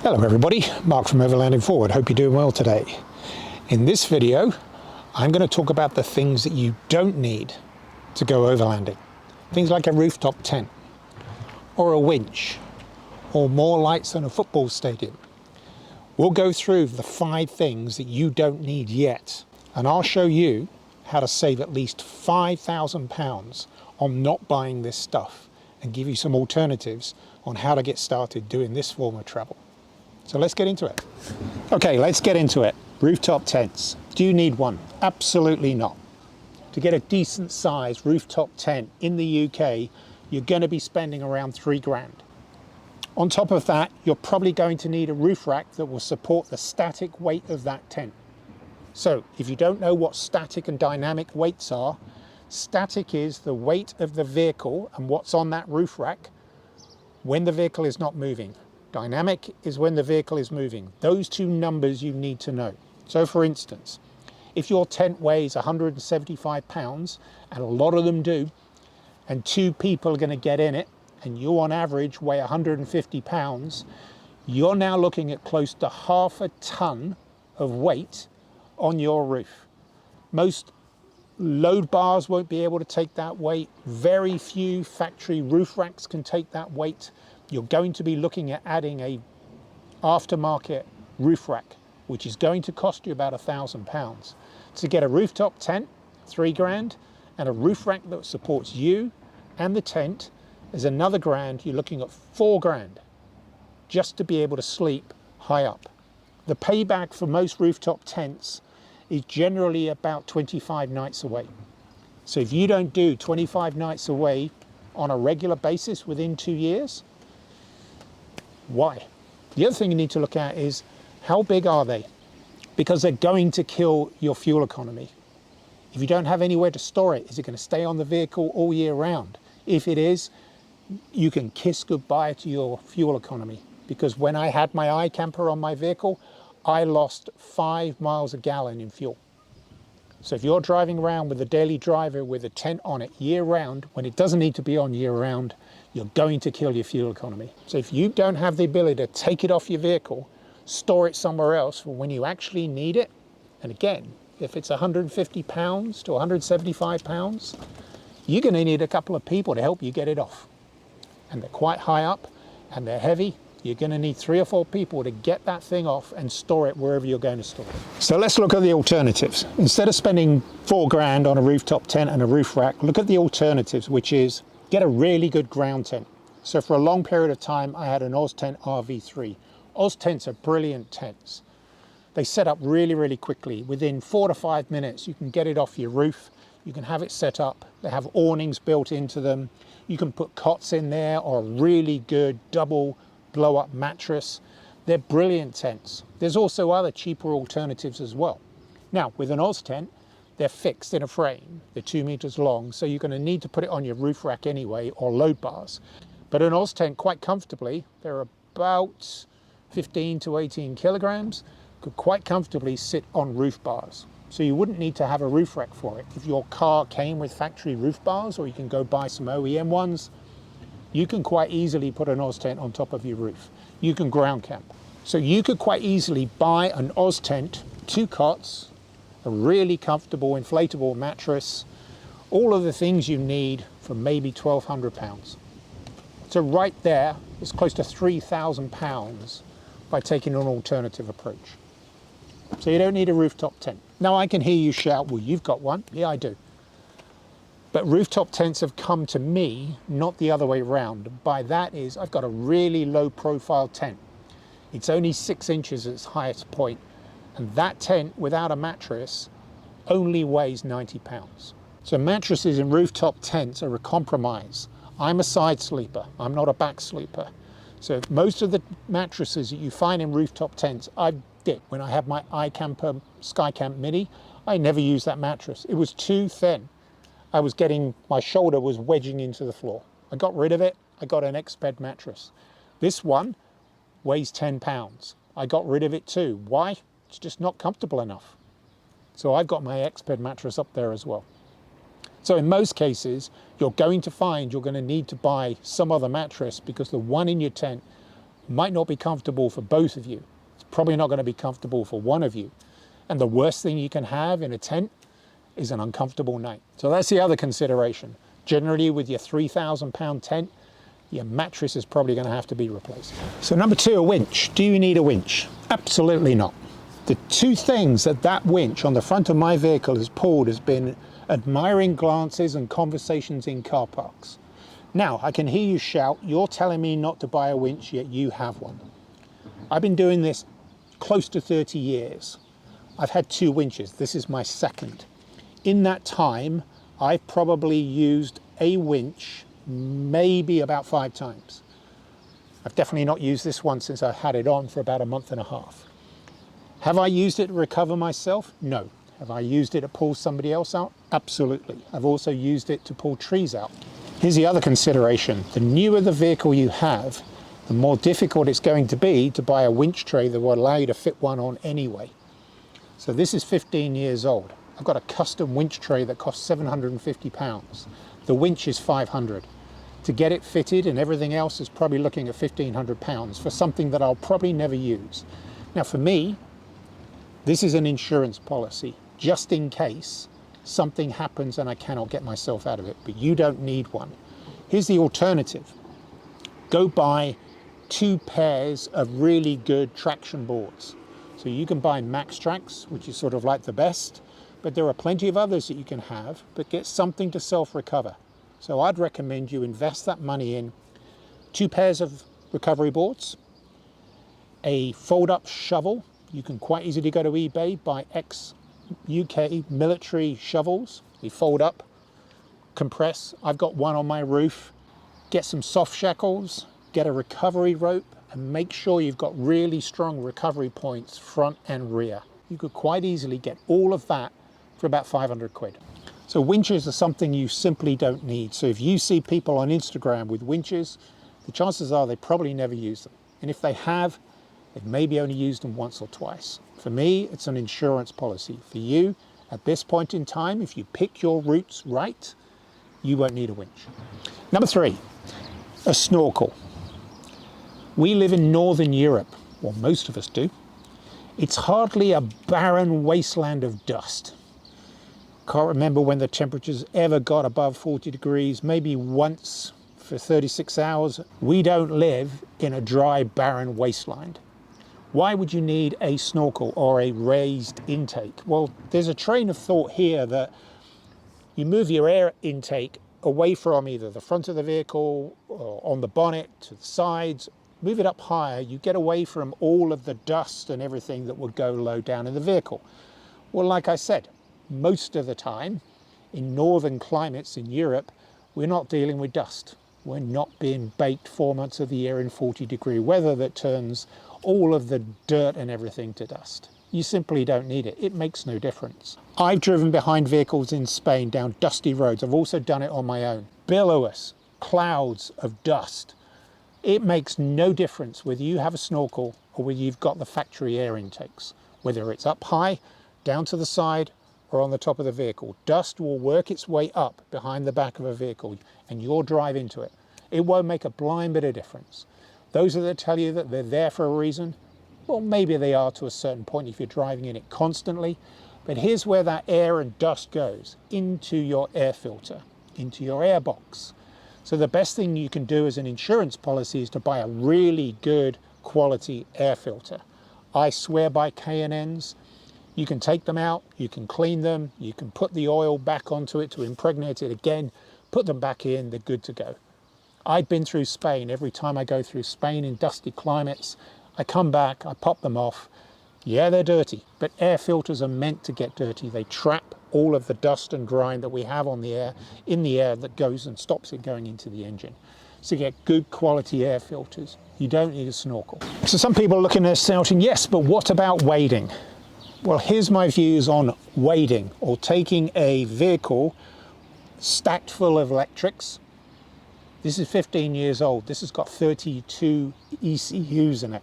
Hello everybody, Mark from Overlanding Forward. Hope you're doing well today. In this video, I'm going to talk about the things that you don't need to go overlanding. Things like a rooftop tent, or a winch, or more lights than a football stadium. We'll go through the 5 things that you don't need yet, and I'll show you how to save at least £5,000 on not buying this stuff, and give you some alternatives on how to get started doing this form of travel. So let's get into it. Okay, let's get into it. Rooftop tents. Do you need one? Absolutely not. To get a decent sized rooftop tent in the UK, you're going to be spending around £3 grand. On top of that, you're probably going to need a roof rack that will support the static weight of that tent. So if you don't know what static and dynamic weights are, static is the weight of the vehicle and what's on that roof rack when the vehicle is not moving. Dynamic is when the vehicle is moving. Those two numbers you need to know. So for instance, if your tent weighs 175 pounds, and a lot of them do, and 2 people are going to get in it, and you on average weigh 150 pounds, you're now looking at close to half a ton of weight on your roof. Most load bars won't be able to take that weight. Very few factory roof racks can take that weight. You're going to be looking at adding a aftermarket roof rack, which is going to cost you about £1,000. To get a rooftop tent, £3 grand, and a roof rack that supports you and the tent is another grand. You're looking at £4 grand just to be able to sleep high up. The payback for most rooftop tents is generally about 25 nights away. So if you don't do 25 nights away on a regular basis within 2 years, why? The other thing you need to look at is how big are they? Because they're going to kill your fuel economy. If you don't have anywhere to store it, is it going to stay on the vehicle all year round? If it is, you can kiss goodbye to your fuel economy. Because when I had my iCamper on my vehicle, I lost 5 miles a gallon in fuel. So if you're driving around with a daily driver with a tent on it year round, when it doesn't need to be on year round, you're going to kill your fuel economy. So if you don't have the ability to take it off your vehicle, store it somewhere else for when you actually need it, and again, if it's 150 pounds to 175 pounds, you're going to need a couple of people to help you get it off. And they're quite high up and they're heavy. You're going to need 3 or 4 people to get that thing off and store it wherever you're going to store it. So let's look at the alternatives. Instead of spending £4 grand on a rooftop tent and a roof rack, look at the alternatives, which is get a really good ground tent. So for a long period of time, I had an Oztent RV3. Oztents are brilliant tents. They set up really, really quickly. Within 4 to 5 minutes, you can get it off your roof. You can have it set up. They have awnings built into them. You can put cots in there or a really good double blow-up mattress. They're brilliant tents. There's also other cheaper alternatives as well. Now, with an Oztent, they're fixed in a frame. They're 2 meters long, so you're going to need to put it on your roof rack anyway, or load bars. But an Oztent, quite comfortably, they're about 15 to 18 kilograms, could quite comfortably sit on roof bars. So you wouldn't need to have a roof rack for it. If your car came with factory roof bars, or you can go buy some OEM ones, you can quite easily put an Oztent on top of your roof. You can ground camp. So you could quite easily buy an Oztent, 2 cots, a really comfortable inflatable mattress, all of the things you need for maybe £1,200. So right there, it's close to £3,000 by taking an alternative approach. So you don't need a rooftop tent. Now I can hear you shout, well, you've got one. Yeah, I do. But rooftop tents have come to me, not the other way around. By that is, I've got a really low profile tent. It's only 6 inches at its highest point. And that tent without a mattress only weighs 90 pounds. So mattresses in rooftop tents are a compromise. I'm a side sleeper. I'm not a back sleeper. So most of the mattresses that you find in rooftop tents, I did. When I had my iCamper Skycamp Mini, I never used that mattress. It was too thin. My shoulder was wedging into the floor. I got rid of it. I got an Exped mattress. This one weighs 10 pounds. I got rid of it too. Why? It's just not comfortable enough. So I've got my Exped mattress up there as well. So in most cases, you're going to find you're going to need to buy some other mattress because the one in your tent might not be comfortable for both of you. It's probably not going to be comfortable for one of you. And the worst thing you can have in a tent is an uncomfortable night. So that's the other consideration. Generally, with your 3,000 pound tent, your mattress is probably going to have to be replaced. So number 2, a winch. Do you need a winch? Absolutely not. The 2 things that winch on the front of my vehicle has pulled has been admiring glances and conversations in car parks. Now, I can hear you shout, you're telling me not to buy a winch, yet you have one. I've been doing this close to 30 years. I've had 2 winches. This is my second. In that time, I've probably used a winch maybe about 5 times. I've definitely not used this one since I had it on for about a month and a half. Have I used it to recover myself? No. Have I used it to pull somebody else out? Absolutely. I've also used it to pull trees out. Here's the other consideration. The newer the vehicle you have, the more difficult it's going to be to buy a winch tray that will allow you to fit one on anyway. So this is 15 years old. I've got a custom winch tray that costs 750 pounds. The winch is 500. To get it fitted and everything else is probably looking at 1,500 pounds for something that I'll probably never use. Now for me, this is an insurance policy, just in case something happens and I cannot get myself out of it, but you don't need one. Here's the alternative. Go buy 2 pairs of really good traction boards. So you can buy Max Trax, which is sort of like the best, but there are plenty of others that you can have, but get something to self-recover. So I'd recommend you invest that money in 2 pairs of recovery boards, a fold-up shovel. You can quite easily go to eBay, buy ex-UK military shovels. They fold up, compress. I've got one on my roof. Get some soft shackles, get a recovery rope, and make sure you've got really strong recovery points front and rear. You could quite easily get all of that for about 500 quid. So winches are something you simply don't need. So if you see people on Instagram with winches, the chances are they probably never use them. And if they have, they've maybe only used them once or twice. For me, it's an insurance policy. For you, at this point in time, if you pick your routes right, you won't need a winch. Number 3, a snorkel. We live in Northern Europe, well, most of us do. It's hardly a barren wasteland of dust. Can't remember when the temperatures ever got above 40 degrees, maybe once for 36 hours. We don't live in a dry, barren wasteland. Why would you need a snorkel or a raised intake? Well, there's a train of thought here that you move your air intake away from either the front of the vehicle or on the bonnet to the sides, move it up higher, you get away from all of the dust and everything that would go low down in the vehicle. Well, like I said, most of the time in northern climates in Europe, we're not dealing with dust. We're not being baked 4 months of the year in 40-degree weather that turns all of the dirt and everything to dust. You simply don't need it. It makes no difference. I've driven behind vehicles in Spain down dusty roads. I've also done it on my own. Billows, clouds of dust. It makes no difference whether you have a snorkel or whether you've got the factory air intakes. Whether it's up high, down to the side, or on the top of the vehicle. Dust will work its way up behind the back of a vehicle and you'll drive into it. It won't make a blind bit of difference. Those that tell you that they're there for a reason, well, maybe they are to a certain point if you're driving in it constantly, but here's where that air and dust goes, into your air filter, into your air box. So the best thing you can do as an insurance policy is to buy a really good quality air filter. I swear by K&Ns. You can take them out, you can clean them, you can put the oil back onto it to impregnate it again, put them back in, they're good to go. I've been through Spain. Every time I go through Spain in dusty climates, I come back, I pop them off. Yeah, they're dirty, but air filters are meant to get dirty. They trap all of the dust and grime that we have on the air, in the air that goes and stops it going into the engine. So get good quality air filters. You don't need a snorkel. So some people are looking at this shouting, yes, but what about wading? Well, here's my views on wading, or taking a vehicle stacked full of electrics. This is 15 years old. This has got 32 ECUs in it.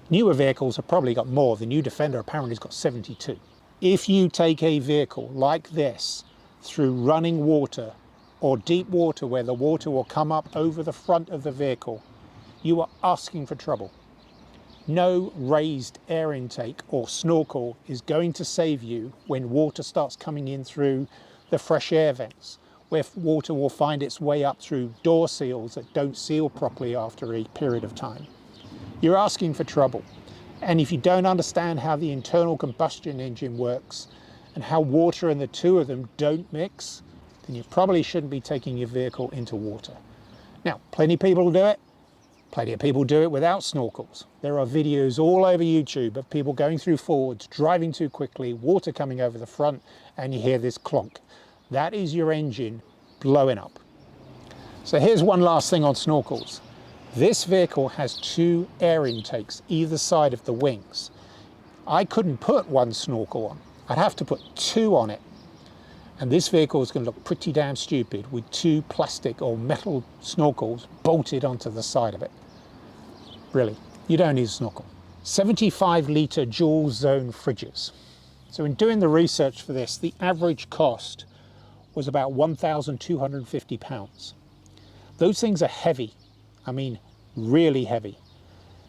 Newer vehicles have probably got more. The new Defender apparently has got 72. If you take a vehicle like this through running water or deep water where the water will come up over the front of the vehicle, you are asking for trouble. No raised air intake or snorkel is going to save you when water starts coming in through the fresh air vents, where water will find its way up through door seals that don't seal properly after a period of time. You're asking for trouble. And if you don't understand how the internal combustion engine works and how water and the two of them don't mix, then you probably shouldn't be taking your vehicle into water. Now, plenty of people do it. Plenty of people do it without snorkels. There are videos all over YouTube of people going through forwards, driving too quickly, water coming over the front, and you hear this clonk. That is your engine blowing up. So here's one last thing on snorkels. This vehicle has 2 air intakes either side of the wings. I couldn't put 1 snorkel on. I'd have to put 2 on it. And this vehicle is going to look pretty damn stupid with 2 plastic or metal snorkels bolted onto the side of it. Really, you don't need a snorkel. 75-litre dual zone fridges. So in doing the research for this, the average cost was about £1,250. Those things are heavy. I mean, really heavy.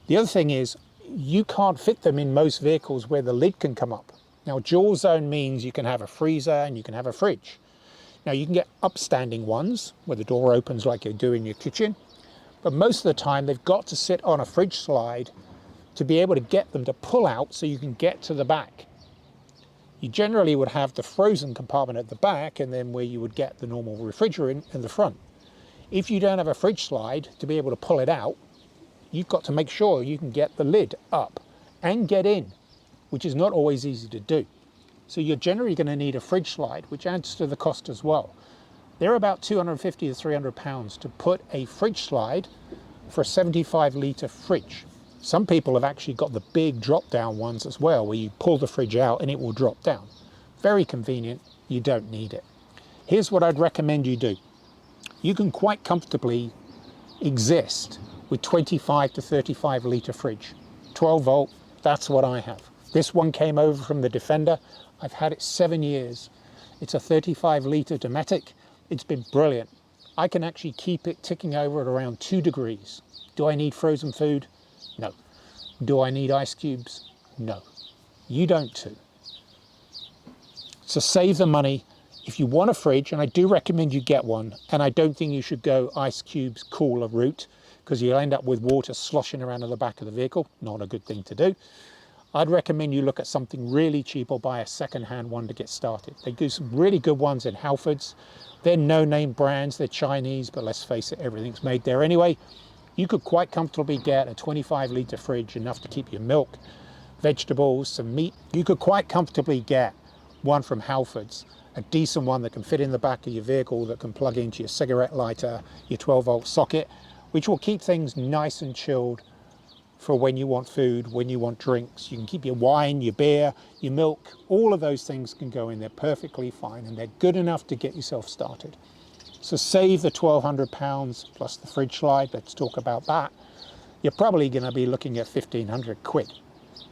The other thing is, you can't fit them in most vehicles where the lid can come up. Now, dual zone means you can have a freezer and you can have a fridge. Now, you can get upstanding ones where the door opens like you do in your kitchen, but most of the time they've got to sit on a fridge slide to be able to get them to pull out so you can get to the back. You generally would have the frozen compartment at the back and then where you would get the normal refrigerant in the front. If you don't have a fridge slide to be able to pull it out, you've got to make sure you can get the lid up and get in, which is not always easy to do. So you're generally going to need a fridge slide, which adds to the cost as well. They're about £250 to £300 to put a fridge slide for a 75-litre fridge. Some people have actually got the big drop-down ones as well, where you pull the fridge out and it will drop down. Very convenient, you don't need it. Here's what I'd recommend you do. You can quite comfortably exist with 25 to 35-litre fridge. 12 volt, that's what I have. This one came over from the Defender. I've had it 7 years. It's a 35-litre Dometic. It's been brilliant. I can actually keep it ticking over at around 2 degrees. Do I need frozen food? No. Do I need ice cubes? No. You don't too. So save the money. If you want a fridge, and I do recommend you get one, and I don't think you should go ice cubes cooler route because you'll end up with water sloshing around in the back of the vehicle. Not a good thing to do. I'd recommend you look at something really cheap or buy a second-hand one to get started. They do some really good ones in Halfords. They're no-name brands, they're Chinese, but let's face it, everything's made there anyway. You could quite comfortably get a 25-litre fridge, enough to keep your milk, vegetables, some meat. You could quite comfortably get one from Halfords, a decent one that can fit in the back of your vehicle, that can plug into your cigarette lighter, your 12-volt socket, which will keep things nice and chilled for when you want food, when you want drinks. You can keep your wine, your beer, your milk, all of those things can go in there perfectly fine, and they're good enough to get yourself started. So save the £1,200 plus the fridge slide, let's talk about that. You're probably going to be looking at 1,500 quid.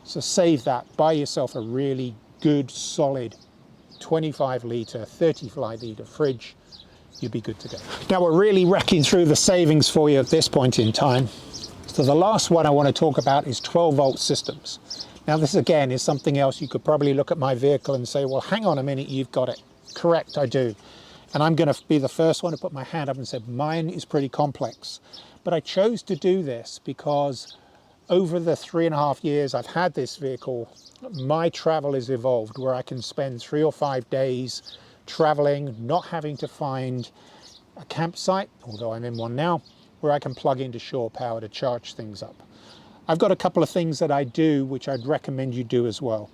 So save that, buy yourself a really good, solid 25-litre, 35-litre fridge. You'll be good to go. Now we're really racking through the savings for you at this point in time. So the last one I want to talk about is 12-volt systems. Now this again is something else. You could probably look at my vehicle and say, well, hang on a minute, you've got it. Correct, I do. And I'm going to be the first one to put my hand up and say, mine is pretty complex. But I chose to do this because over the 3.5 years I've had this vehicle, my travel has evolved where I can spend 3 or 5 days traveling, not having to find a campsite, although I'm in one now, where I can plug into shore power to charge things up. I've got a couple of things that I do which I'd recommend you do as well.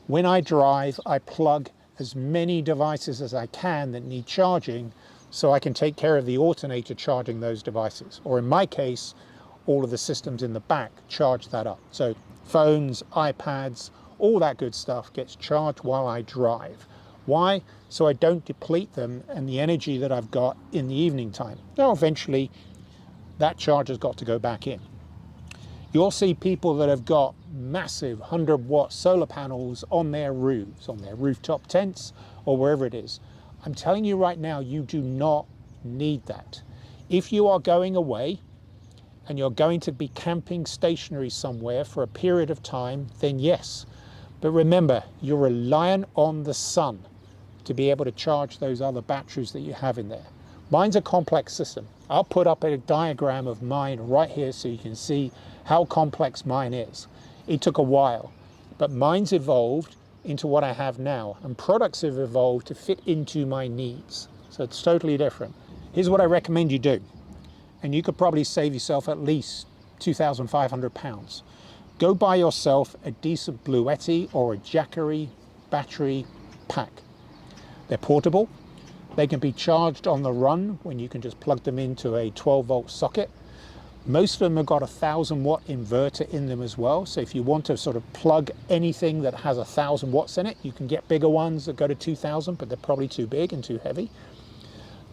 When I drive, I plug as many devices as I can that need charging so I can take care of the alternator charging those devices. Or in my case, all of the systems in the back charge that up. So phones, iPads, all that good stuff gets charged while I drive. Why? So I don't deplete them and the energy that I've got in the evening time. Now eventually that charge has got to go back in. You'll see people that have got massive 100-watt solar panels on their roofs, on their rooftop tents, or wherever it is. I'm telling you right now, you do not need that. If you are going away and you're going to be camping stationary somewhere for a period of time, then yes. But remember, you're reliant on the sun to be able to charge those other batteries that you have in there. Mine's a complex system. I'll put up a diagram of mine right here so you can see how complex mine is. It took a while, but mine's evolved into what I have now, and products have evolved to fit into my needs. So it's totally different. Here's what I recommend you do, and you could probably save yourself at least £2,500. Go buy yourself a decent Bluetti or a Jackery battery pack. They're portable. They can be charged on the run when you can just plug them into a 12-volt socket. Most of them have got a 1,000-watt inverter in them as well. So if you want to sort of plug anything that has 1,000 watts in it, you can get bigger ones that go to 2,000, but they're probably too big and too heavy.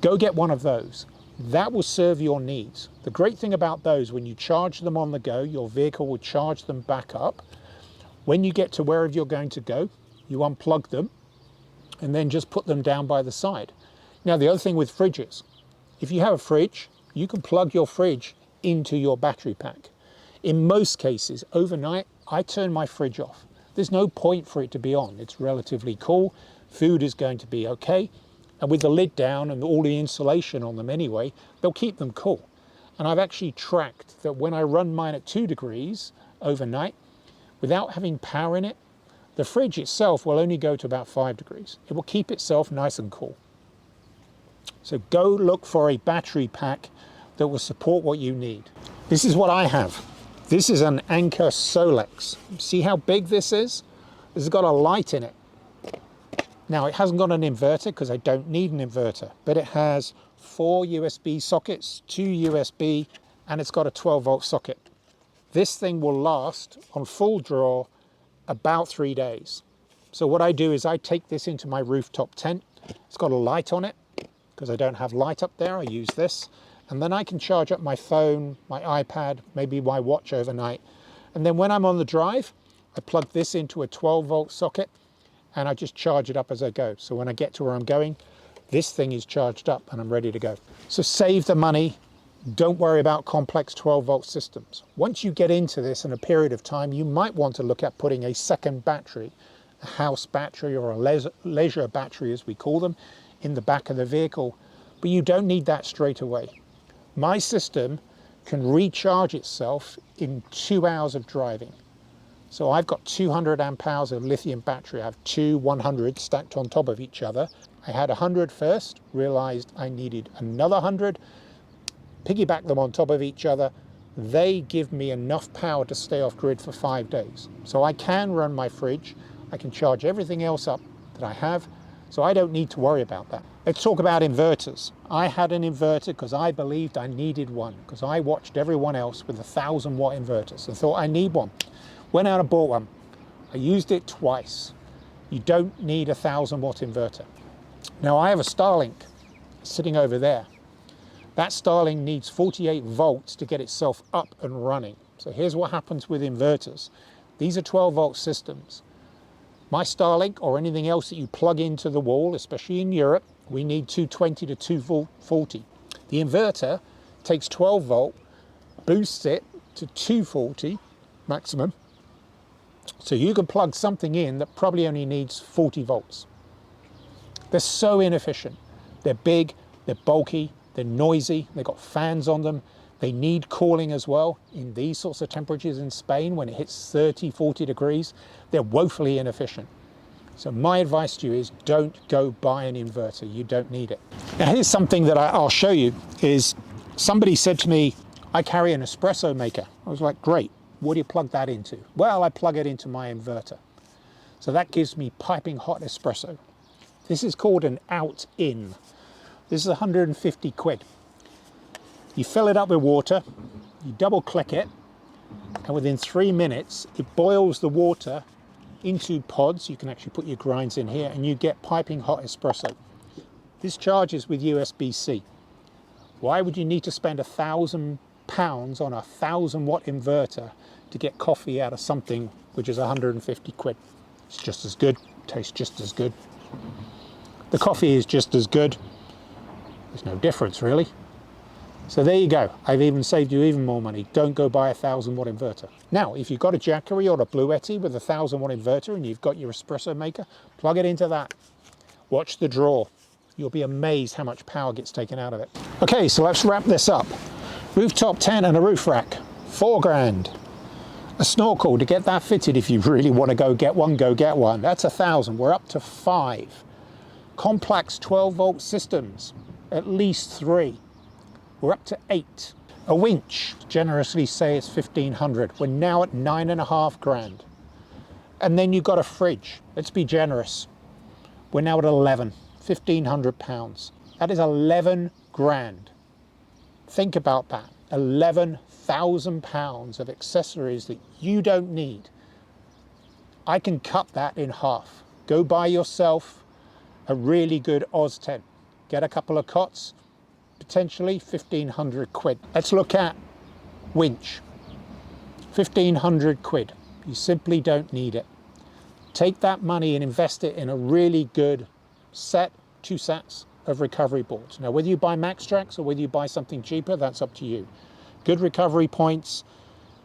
Go get one of those. That will serve your needs. The great thing about those, when you charge them on the go, your vehicle will charge them back up. When you get to wherever you're going to go, you unplug them and then just put them down by the side. Now, the other thing with fridges, if you have a fridge, you can plug your fridge into your battery pack. In most cases, overnight, I turn my fridge off. There's no point for it to be on. It's relatively cool. Food is going to be okay. And with the lid down and all the insulation on them anyway, they'll keep them cool. And I've actually tracked that when I run mine at 2 degrees overnight, without having power in it, the fridge itself will only go to about 5 degrees. It will keep itself nice and cool. So go look for a battery pack that will support what you need. This is what I have. This is an Anker Solex. See how big this is? This has got a light in it. Now, it hasn't got an inverter because I don't need an inverter, but it has 4 USB sockets, 2 USB, and it's got a 12-volt socket. This thing will last on full draw about 3 days. So what I do is I take this into my rooftop tent. It's got a light on it because I don't have light up there. I use this, and then I can charge up my phone, my iPad, maybe my watch overnight. And then when I'm on the drive, I plug this into a 12-volt socket and I just charge it up as I go. So when I get to where I'm going, this thing is charged up and I'm ready to go. So save the money. Don't worry about complex 12-volt systems. Once you get into this in a period of time, you might want to look at putting a second battery, a house battery or a leisure battery as we call them, in the back of the vehicle. But you don't need that straight away. My system can recharge itself in 2 hours of driving. So I've got 200 amp hours of lithium battery. I have 2 100s stacked on top of each other. I had 100 first, realized I needed another 100, piggyback them on top of each other. They give me enough power to stay off grid for 5 days. So I can run my fridge. I can charge everything else up that I have. So I don't need to worry about that. Let's talk about inverters. I had an inverter because I believed I needed one, because I watched everyone else with 1,000-watt inverters and thought I need one. Went out and bought one. I used it twice. You don't need a 1,000-watt inverter. Now I have a Starlink sitting over there. That Starlink needs 48 volts to get itself up and running. So here's what happens with inverters. These are 12-volt systems. My Starlink or anything else that you plug into the wall, especially in Europe, we need 220 to 240. The inverter takes 12 volt, boosts it to 240 maximum. So you can plug something in that probably only needs 40 volts. They're so inefficient. They're big, they're bulky, they're noisy, they've got fans on them. They need cooling as well. In these sorts of temperatures in Spain, when it hits 30, 40 degrees, they're woefully inefficient. So my advice to you is don't go buy an inverter. You don't need it. Now here's something that I'll show you is somebody said to me, I carry an espresso maker. I was like, great. What do you plug that into? Well, I plug it into my inverter. So that gives me piping hot espresso. This is called an out-in. This is 150 quid. You fill it up with water, you double click it, and within 3 minutes, it boils the water into pods. You can actually put your grinds in here and you get piping hot espresso. This charges with USB-C. Why would you need to spend £1,000 on a 1,000-watt inverter to get coffee out of something which is 150 quid? It's just as good, tastes just as good. The coffee is just as good. There's no difference really. So there you go. I've even saved you even more money. Don't go buy a 1,000-watt inverter. Now, if you've got a Jackery or a Bluetti with a 1,000-watt inverter and you've got your espresso maker, plug it into that. Watch the draw. You'll be amazed how much power gets taken out of it. Okay, so let's wrap this up. Rooftop tent and a roof rack, $4 grand. A snorkel to get that fitted if you really want to go get one, That's 1,000. We're up to 5. Complex 12-volt systems, at least 3. We're up to 8. A winch, generously say it's 1,500. We're now at 9.5 grand. And then you've got a fridge. Let's be generous. We're now at 11, 1,500 pounds. That is 11 grand. Think about that. 11,000 pounds of accessories that you don't need. I can cut that in half. Go buy yourself a really good Oz tent. Get a couple of cots, potentially 1,500 quid. Let's look at winch. 1,500 quid. You simply don't need it. Take that money and invest it in a really good set, 2 sets of recovery boards. Now, whether you buy Maxtrax or whether you buy something cheaper, that's up to you. Good recovery points,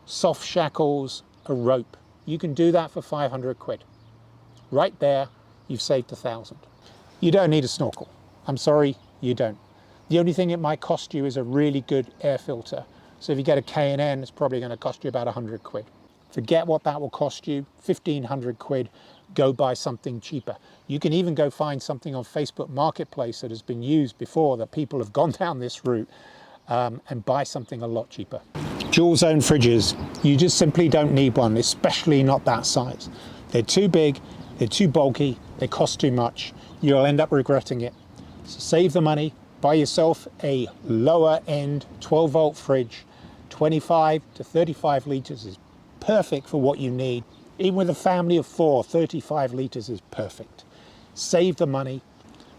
soft shackles, a rope. You can do that for 500 quid. Right there, you've saved 1,000. You don't need a snorkel. I'm sorry, you don't. The only thing it might cost you is a really good air filter. So if you get a K&N, it's probably going to cost you about 100 quid. Forget what that will cost you, 1,500 quid, go buy something cheaper. You can even go find something on Facebook Marketplace that has been used before, that people have gone down this route, and buy something a lot cheaper. Dual zone fridges, you just simply don't need one, especially not that size. They're too big, they're too bulky, they cost too much. You'll end up regretting it. So save the money, buy yourself a lower end 12-volt fridge. 25 to 35 litres is perfect for what you need. Even with a family of 4, 35 litres is perfect. Save the money.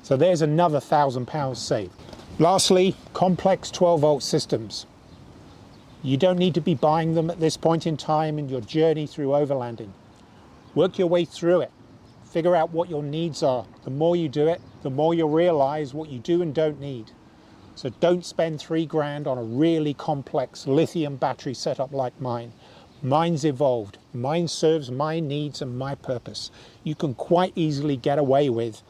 So there's another 1,000 pounds saved. Lastly, complex 12-volt systems. You don't need to be buying them at this point in time in your journey through overlanding. Work your way through it. Figure out what your needs are. The more you do it, the more you'll realize what you do and don't need. So don't spend 3 grand on a really complex lithium battery setup like mine. Mine's evolved. Mine serves my needs and my purpose. You can quite easily get away with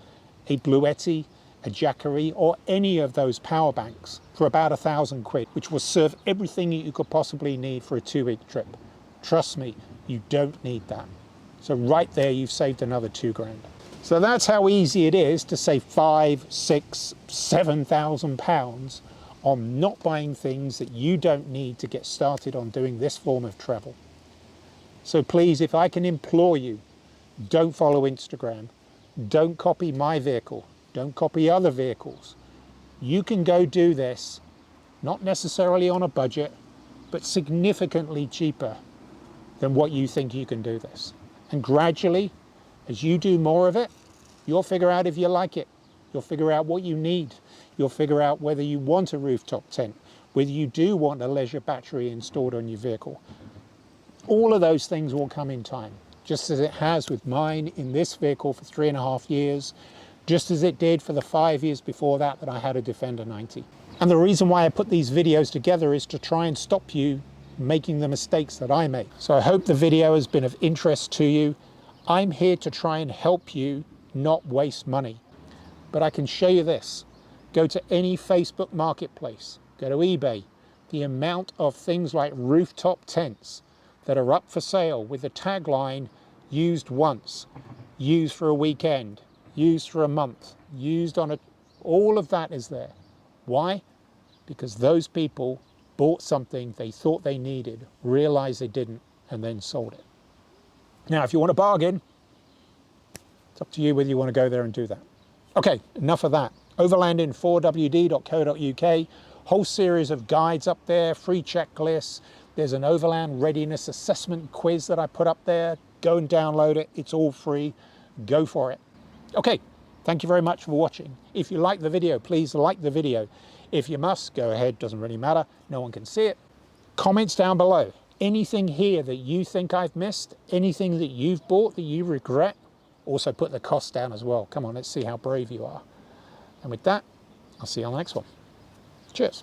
a Bluetti, a Jackery, or any of those power banks for about 1,000 quid, which will serve everything you could possibly need for a 2-week trip. Trust me, you don't need that. So right there, you've saved another 2 grand. So that's how easy it is to save 5, 6, 7,000 pounds on not buying things that you don't need to get started on doing this form of travel. So please, if I can implore you, don't follow Instagram. Don't copy my vehicle. Don't copy other vehicles. You can go do this, not necessarily on a budget, but significantly cheaper than what you think you can do this. And gradually, as you do more of it, you'll figure out if you like it. You'll figure out what you need. You'll figure out whether you want a rooftop tent, whether you do want a leisure battery installed on your vehicle. All of those things will come in time, just as it has with mine in this vehicle for 3.5 years, just as it did for the 5 years before that I had a Defender 90. And the reason why I put these videos together is to try and stop you making the mistakes that I make. So I hope the video has been of interest to you. I'm here to try and help you not waste money. But I can show you this. Go to any Facebook marketplace, go to eBay, the amount of things like rooftop tents that are up for sale with the tagline, used once, used for a weekend, used for a month, used on all of that is there. Why? Because those people bought something they thought they needed, realized they didn't, and then sold it. Now, if you want a bargain, it's up to you whether you want to go there and do that. Okay, enough of that. Overlanding4wd.co.uk, whole series of guides up there, free checklists. There's an Overland readiness assessment quiz that I put up there. Go and download it. It's all free. Go for it. Okay, thank you very much for watching. If you like the video, please like the video. If you must, go ahead. Doesn't really matter. No one can see it. Comments down below. Anything here that you think I've missed, anything that you've bought that you regret, also put the cost down as well. Come on, let's see how brave you are. And with that, I'll see you on the next one. Cheers.